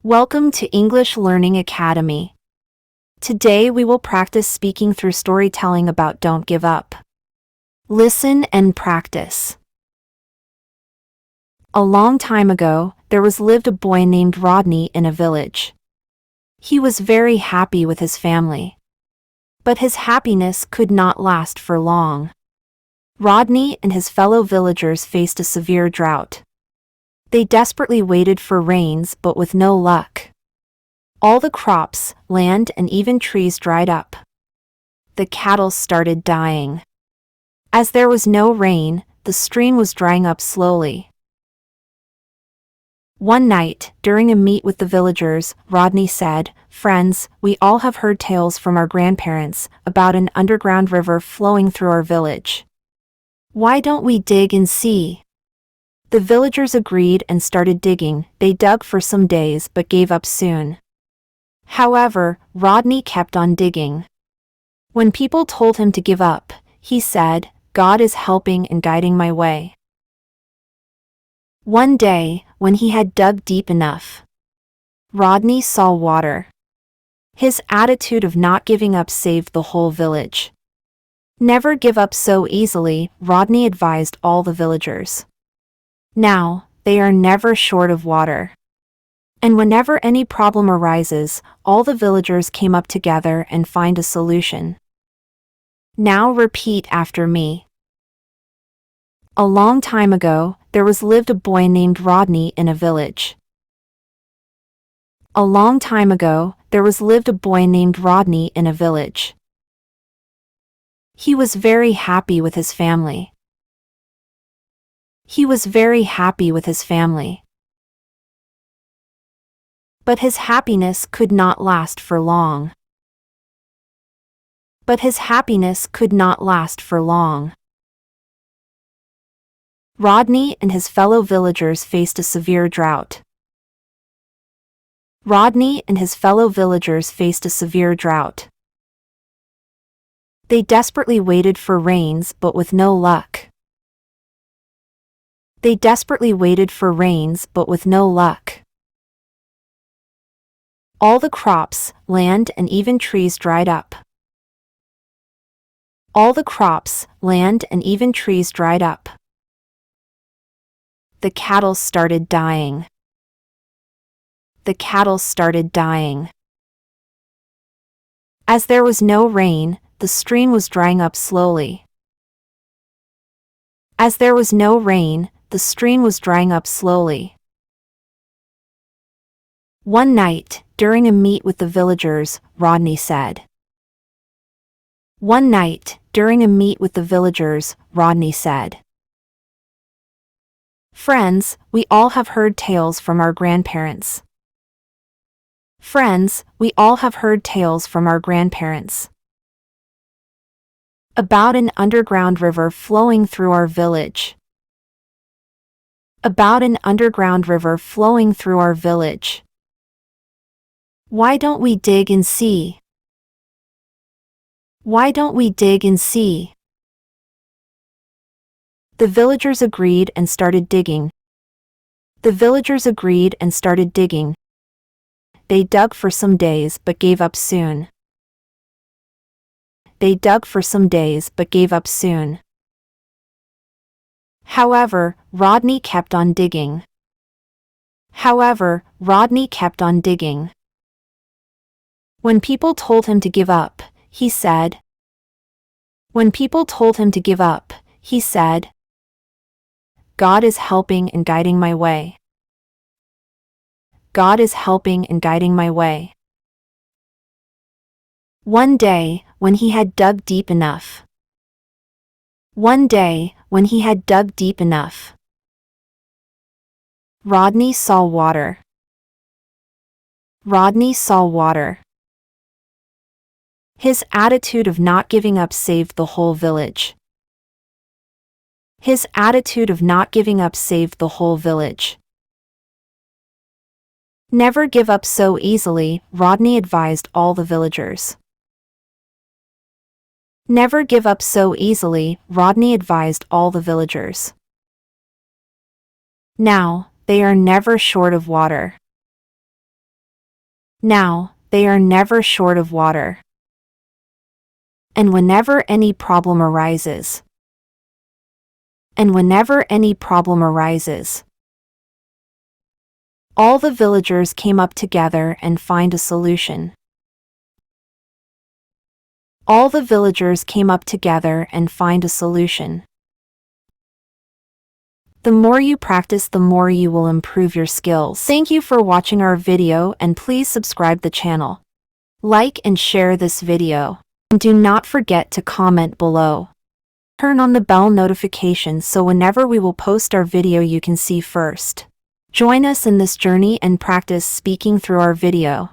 Welcome to English Learning Academy. Today we will practice speaking through storytelling about Don't Give Up. Listen and practice. A long time ago, there lived a boy named Rodney in a village. He was very happy with his family. But his happiness could not last for long. Rodney and his fellow villagers faced a severe drought. They desperately waited for rains, but with no luck. All the crops, land, and even trees dried up. The cattle started dying. As there was no rain, the stream was drying up slowly. One night, during a meet with the villagers, Rodney said, "Friends, we all have heard tales from our grandparents about an underground river flowing through our village. Why don't we dig and see?" The villagers agreed and started digging. They dug for some days but gave up soon. However, Rodney kept on digging. When people told him to give up, he said, "God is helping and guiding my way." One day, when he had dug deep enough, Rodney saw water. His attitude of not giving up saved the whole village. Never give up so easily, Rodney advised all the villagers. Now, they are never short of water. And whenever any problem arises, all the villagers came up together and find a solution. Now repeat after me. A long time ago, there lived a boy named Rodney in a village. A long time ago, there lived a boy named Rodney in a village. He was very happy with his family. He was very happy with his family. But his happiness could not last for long. But his happiness could not last for long. Rodney and his fellow villagers faced a severe drought. Rodney and his fellow villagers faced a severe drought. They desperately waited for rains, but with no luck. They desperately waited for rains, but with no luck. All the crops, land, and even trees dried up. All the crops, land, and even trees dried up. The cattle started dying. The cattle started dying. As there was no rain, the stream was drying up slowly. As there was no rain, the stream was drying up slowly. One night, during a meet with the villagers, Rodney said. One night, during a meet with the villagers, Rodney said. "Friends, we all have heard tales from our grandparents. Friends, we all have heard tales from our grandparents about an underground river flowing through our village. About an underground river flowing through our village. Why don't we dig and see? Why don't we dig and see?" The villagers agreed and started digging. The villagers agreed and started digging. They dug for some days but gave up soon. They dug for some days but gave up soon. However, Rodney kept on digging. However, Rodney kept on digging. When people told him to give up, he said. When people told him to give up, he said, "God is helping and guiding my way. God is helping and guiding my way." One day, when he had dug deep enough. One day, when he had dug deep enough, Rodney saw water. Rodney saw water. His attitude of not giving up saved the whole village. His attitude of not giving up saved the whole village. Never give up so easily, Rodney advised all the villagers. Never give up so easily, Rodney advised all the villagers. Now, they are never short of water. Now, they are never short of water. And whenever any problem arises. And whenever any problem arises. All the villagers came up together and find a solution. All the villagers came up together and find a solution. The more you practice, the more you will improve your skills. Thank you for watching our video, and please subscribe the channel. Like and share this video. And do not forget to comment below. Turn on the bell notification so whenever we will post our video you can see first. Join us in this journey and practice speaking through our video.